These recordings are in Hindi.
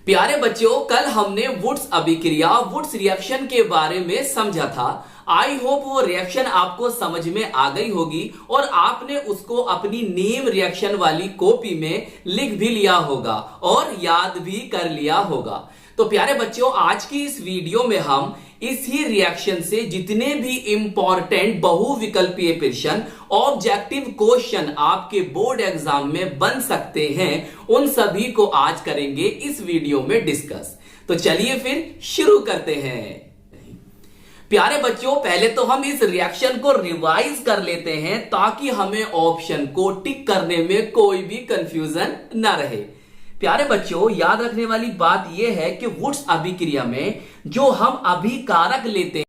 प्यारे बच्चों, कल हमने वुड्स अभिक्रिया वुड्स रिएक्शन के बारे में समझा था। आई होप वो रिएक्शन आपको समझ में आ गई होगी और आपने उसको अपनी नेम रिएक्शन वाली कॉपी में लिख भी लिया होगा और याद भी कर लिया होगा। तो प्यारे बच्चों, आज की इस वीडियो में हम इसी रिएक्शन से जितने भी इंपॉर्टेंट बहुविकल्पीय प्रश्न ऑब्जेक्टिव क्वेश्चन आपके बोर्ड एग्जाम में बन सकते हैं, उन सभी को आज करेंगे इस वीडियो में डिस्कस। तो चलिए फिर शुरू करते हैं। प्यारे बच्चों, पहले तो हम इस रिएक्शन को रिवाइज कर लेते हैं ताकि हमें ऑप्शन को टिक करने में कोई भी कंफ्यूजन ना रहे। प्यारे बच्चों, याद रखने वाली बात यह है कि वुड्स अभिक्रिया में जो हम अभिकारक लेते हैं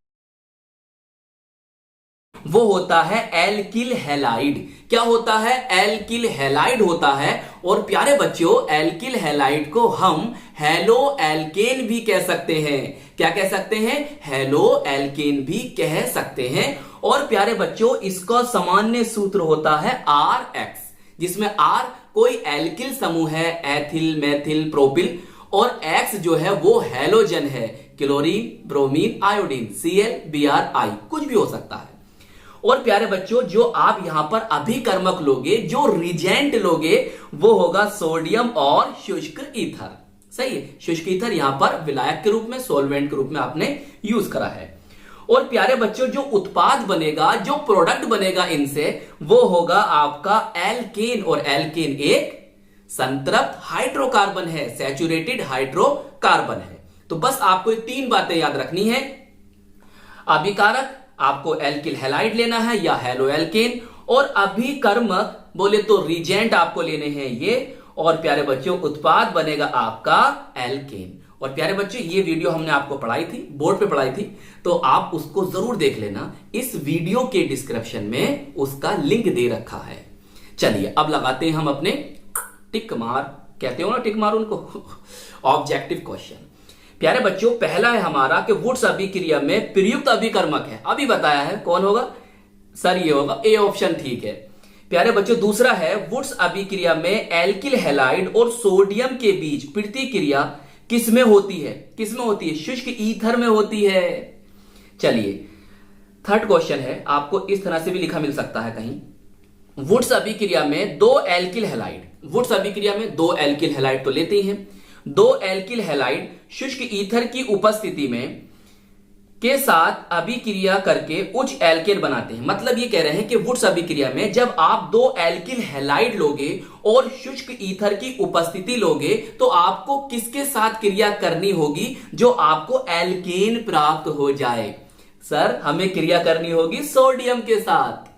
वो होता है एल्किल हैलाइड। क्या होता है? एल्किल हैलाइड होता है। और प्यारे बच्चों, एल्किल हैलाइड को हम हेलो एल्केन भी कह सकते हैं। क्या कह सकते हैं? हेलो एल्केन भी कह सकते हैं। और प्यारे बच्चों, इसका सामान्य सूत्र होता है RX, जिसमें R कोई एल्किल समूह है, एथिल, मेथिल, प्रोपिल, और X जो है वो हैलोजन है, chlorine, bromine, iodine, Cl, Br, I, कुछ भी हो सकता है। और प्यारे बच्चों, जो आप यहां पर अभिकर्मक लोगे, जो रिजेंट लोगे, वो होगा सोडियम और शुष्क ईथर। सही है, शुष्क ईथर यहां पर विलायक के रूप में, सोलवेंट के रूप में आपने यूज करा है। और प्यारे बच्चों, जो उत्पाद बनेगा, जो प्रोडक्ट बनेगा इनसे, वो होगा आपका एल्केन। और एल्केन एक संतृप्त हाइड्रोकार्बन है, सैचुरेटेड हाइड्रोकार्बन है। तो बस आपको ये तीन बातें याद रखनी है। अभिकारक आपको एल्किल हैलाइड लेना है या हेलो एल्केन, और अभिकर्मक बोले तो रिजेंट आपको लेने हैं ये। और प्यारे बच्चों, उत्पाद बनेगा आपका एल्केन। और प्यारे बच्चों, ये वीडियो हमने आपको पढ़ाई थी, बोर्ड पे पढ़ाई थी, तो आप उसको जरूर देख लेना। इस वीडियो के डिस्क्रिप्शन में उसका लिंक दे रखा है। चलिए अब लगाते हैं हम अपने टिक मार, कहते हो ना टिक मार उनको, ऑब्जेक्टिव क्वेश्चन। प्यारे बच्चों, पहला है हमारा कि वुड्स अभिक्रिया में प्रयुक्त अभिकर्मक है। अभी बताया है कौन होगा सर, ये होगा ए ऑप्शन, ठीक है। प्यारे बच्चों, दूसरा है वुड्स अभिक्रिया में एल्किल हैलाइड और सोडियम के बीच प्रतिक्रिया किसमें होती है? किसमें होती है? शुष्क ईथर में होती है। चलिए थर्ड क्वेश्चन है, आपको इस तरह से भी लिखा मिल सकता है कहीं, वुड्स अभिक्रिया में दो एल्किल हैलाइड, वुड्स अभिक्रिया में दो एल्किल हैलाइड तो लेते ही हैं, दो एल्किल हैलाइड शुष्क ईथर की उपस्थिति में के साथ अभिक्रिया करके उच्च एल्केन बनाते हैं। मतलब ये कह रहे हैं कि वुड्स अभिक्रिया में जब आप दो एल्किल हैलाइड लोगे और शुष्क ईथर की उपस्थिति लोगे, तो आपको किसके साथ क्रिया करनी होगी जो आपको एल्केन प्राप्त हो जाए? सर, हमें क्रिया करनी होगी सोडियम के साथ।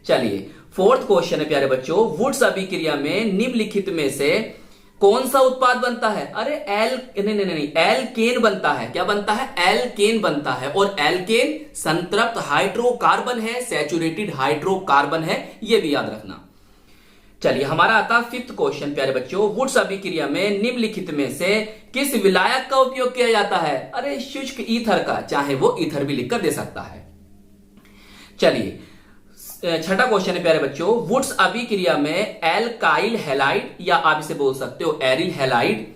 चलिए फोर्थ क्वेश्चन है प्यारे बच्चों, वुड्स अभिक्रिया में निम्नलिखित में से कौन सा उत्पाद बनता है? अरे नहीं, एल्केन बनता है। क्या बनता है? एल्केन बनता है। और एल्केन संतृप्त हाइड्रोकार्बन है, सैचुरेटेड हाइड्रोकार्बन है, यह भी याद रखना। चलिए हमारा आता है फिफ्थ क्वेश्चन प्यारे बच्चों, वुड्स अभिक्रिया में निम्नलिखित में से किस विलायक का उपयोग किया जाता है? अरे शुष्क ईथर का, चाहे वो ईथर भी लिखकर दे सकता है। चलिए छठा क्वेश्चन है प्यारे बच्चों, वुड्स अभिक्रिया में एल्काइल हैलाइड या आप इसे बोल सकते हो एरिल हैलाइड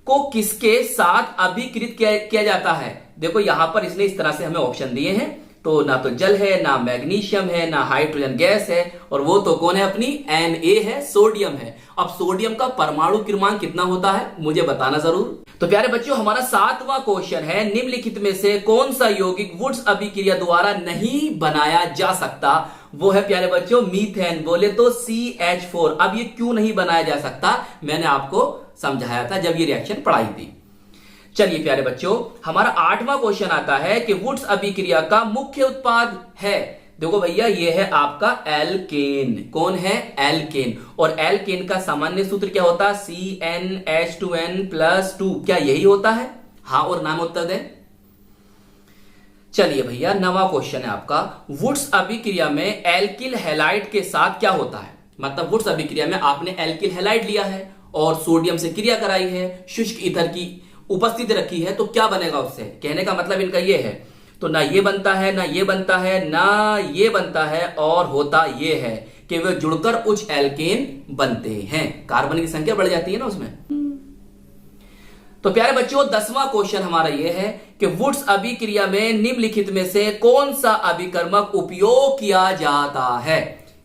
को किसके साथ अभिकृत किया जाता है? देखो यहां पर इसने इस तरह से हमें ऑप्शन दिए हैं, तो ना तो जल है, ना मैग्नीशियम है, ना हाइड्रोजन गैस है, और वो तो कौन है अपनी Na है, सोडियम है। अब सोडियम का परमाणु क्रमांक कितना होता है मुझे बताना जरूर। तो प्यारे बच्चों, हमारा सातवां क्वेश्चन है, निम्नलिखित में से कौन सा यौगिक वुड्स अभिक्रिया द्वारा नहीं बनाया जा सकता? वो है प्यारे बच्चों मीथेन, बोले तो CH4। अब ये क्यों नहीं बनाया जा सकता, मैंने आपको समझाया था जब ये रिएक्शन पढ़ाई थी। चलिए प्यारे बच्चों, हमारा आठवां क्वेश्चन आता है कि वुड्स अभिक्रिया का मुख्य उत्पाद है। देखो भैया, ये है आपका एल्केन। कौन है? एल्केन। और एल्केन का सामान्य सूत्र क्या होता है? CnH2n+2। क्या यही होता है? हाँ और नाम उत्तर दें। चलिए भैया, नवा क्वेश्चन है आपका, वुड्स अभिक्रिया में एल्किल हैलाइड के साथ क्या होता है? मतलब वुड्स अभिक्रिया में आपने एल्किल हैलाइड लिया है और सोडियम से क्रिया कराई है, शुष्क ईथर की उपस्थिति रखी है, तो क्या बनेगा उससे? कहने का मतलब इनका ये है, तो ना ये बनता है, ना ये बनता है, ना ये बनता है, और होता ये है कि वे जुड़कर उच्च एल्केन बनते हैं। कार्बन की संख्या बढ़ जाती है ना उसमें। तो प्यारे बच्चों 10वां क्वेश्चन हमारा यह है कि वुड्स अभिक्रिया में निम्नलिखित में से कौन सा अभिकर्मक उपयोग किया जाता है?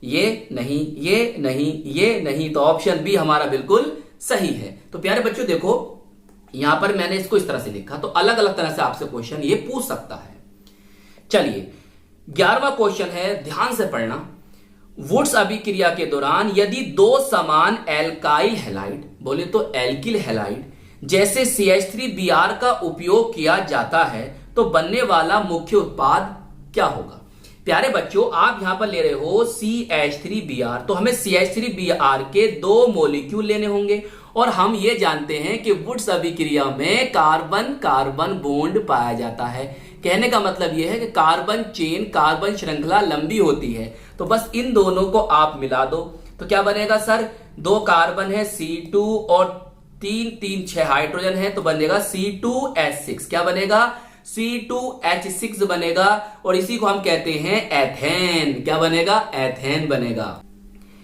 ये नहीं, ये नहीं, ये नहीं, तो ऑप्शन बी हमारा बिल्कुल सही है। तो प्यारे बच्चों देखो यहां पर मैंने इसको इस तरह से लिखा, तो अलग अलग तरह से आपसे क्वेश्चन ये पूछ सकता है। चलिए 11वां क्वेश्चन है, ध्यान से पढ़ना। वुड्स अभिक्रिया के दौरान यदि दो समान एल्काइल हैलाइड, बोले तो एल्किल हैलाइड जैसे CH3Br का उपयोग किया जाता है तो बनने वाला मुख्य उत्पाद क्या होगा? प्यारे बच्चों आप यहां पर ले रहे हो CH3Br, तो हमें CH3Br के 2 मॉलिक्यूल लेने होंगे और हम ये जानते हैं कि वुड्स अभिक्रिया में कार्बन कार्बन बॉन्ड पाया जाता है। कहने का मतलब यह है कि कार्बन चेन, कार्बन श्रृंखला लंबी होती है, तो बस इन दोनों को आप मिला दो तो क्या बनेगा सर? 2 कार्बन है C2 और 3 6 हाइड्रोजन है, तो बनेगा C2H6। क्या बनेगा? C2H6 बनेगा और इसी को हम कहते हैं एथेन। क्या बनेगा? एथेन बनेगा।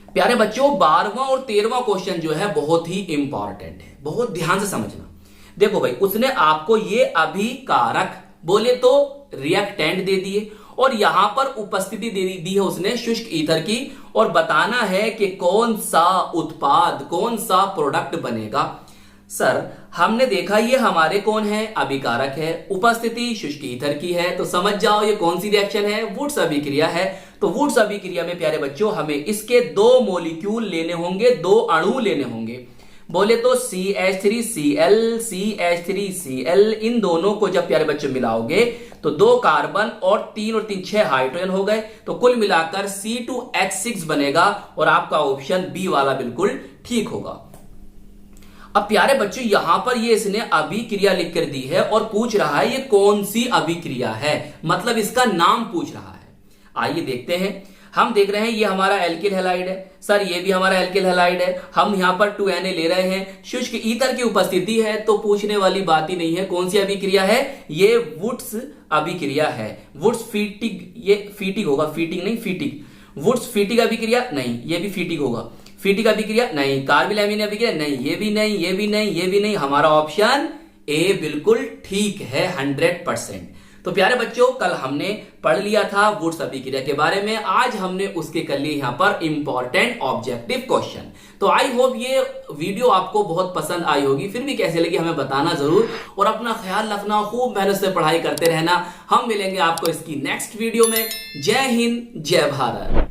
प्यारे बच्चों 12वां और 13वां क्वेश्चन जो है बहुत ही इंपॉर्टेंट है, बहुत ध्यान से समझना। देखो भाई उसने आपको ये अभिकारक बोले तो रिएक्टेंट दे दिए और यहां पर उपस्थिति दे दी है उसने शुष्क ईथर की, और बताना है कि कौन सा उत्पाद, कौन सा प्रोडक्ट बनेगा। सर हमने देखा ये हमारे कौन है? अभिकारक है, उपस्थिति शुष्क ईथर की है, तो समझ जाओ ये कौन सी रिएक्शन है? वुड्स अभिक्रिया है। तो वुड्स अभिक्रिया में प्यारे बच्चों हमें इसके 2 मॉलिक्यूल लेने होंगे, 2 अणु लेने होंगे। बोले तो CH3Cl, CH3Cl, इन दोनों को जब प्यारे बच्चों मिलाओगे तो 2 कार्बन और 3 6 हाइड्रोजन हो गए, तो कुल मिलाकर C2H6 बनेगा और आपका ऑप्शन बी वाला बिल्कुल ठीक होगा। अब प्यारे बच्चों यहां पर ये इसने अभिक्रिया लिख कर दी है और पूछ रहा है ये कौन सी अभिक्रिया है, मतलब इसका नाम पूछ रहा है। आइए देखते हैं। हम देख रहे हैं ये हमारा एल्किल हैलाइड है, सर ये भी हमारा एल्किल हैलाइड है। हम यहां पर 2Na ले रहे हैं, शुष्क ईथर की उपस्थिति है, तो पूछने वाली बात ही नहीं है। कौन सी अभिक्रिया है? ये वुड्स अभिक्रिया है। वुड्स फीटिग, ये फीटिग होगा, फीटिंग नहीं फीटिग। वुड्स फीटिग अभिक्रिया नहीं, ये भी फीटिग होगा। फीटिग अभिक्रिया नहीं, कार्बिल अभिक्रिया नहीं, ये भी नहीं, ये भी नहीं, ये भी नहीं। हमारा ऑप्शन ए बिल्कुल ठीक है 100%। तो प्यारे बच्चों कल हमने पढ़ लिया था वुड्स अभिक्रिया के बारे में, आज हमने उसके कर लिए यहां पर इंपॉर्टेंट ऑब्जेक्टिव क्वेश्चन। तो आई होप ये वीडियो आपको बहुत पसंद आई होगी। फिर भी कैसे लगी हमें बताना जरूर और अपना ख्याल रखना, खूब मेहनत से पढ़ाई करते रहना। हम मिलेंगे आपको इसकी नेक्स्ट वीडियो में। जय हिंद, जय भारत।